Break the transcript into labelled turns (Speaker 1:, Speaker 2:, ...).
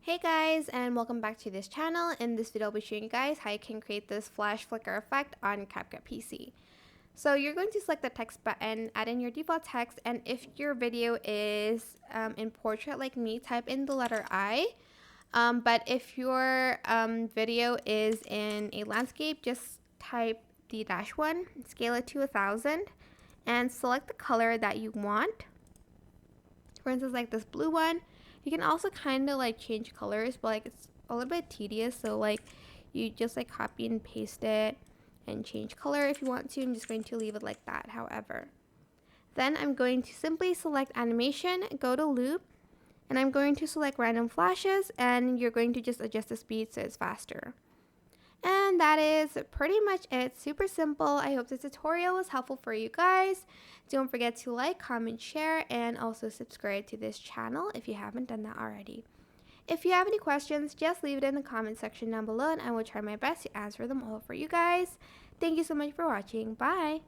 Speaker 1: Hey guys, and welcome back to this channel. In this video I'll be showing you guys how you can create this flash flicker effect on CapCut PC. So you're going to select the text button, add in your default text, and if your video is in portrait like me, type in the letter I. But if your video is in a landscape, just type the -1, scale it to 1000, and select the color that you want. For instance, like this blue one. You can also kind of like change colors, but like it's a little bit tedious, so like you just like copy and paste it and change color if you want to. I'm just going to leave it like that, however. Then I'm going to simply select animation, go to loop, and I'm going to select random flashes, and you're going to just adjust the speed so it's faster. And that is pretty much it. Super simple. I hope this tutorial was helpful for you guys. Don't forget to like, comment, share, and also subscribe to this channel if you haven't done that already. If you have any questions, just leave it in the comment section down below and I will try my best to answer them all for you guys. Thank you so much for watching. Bye!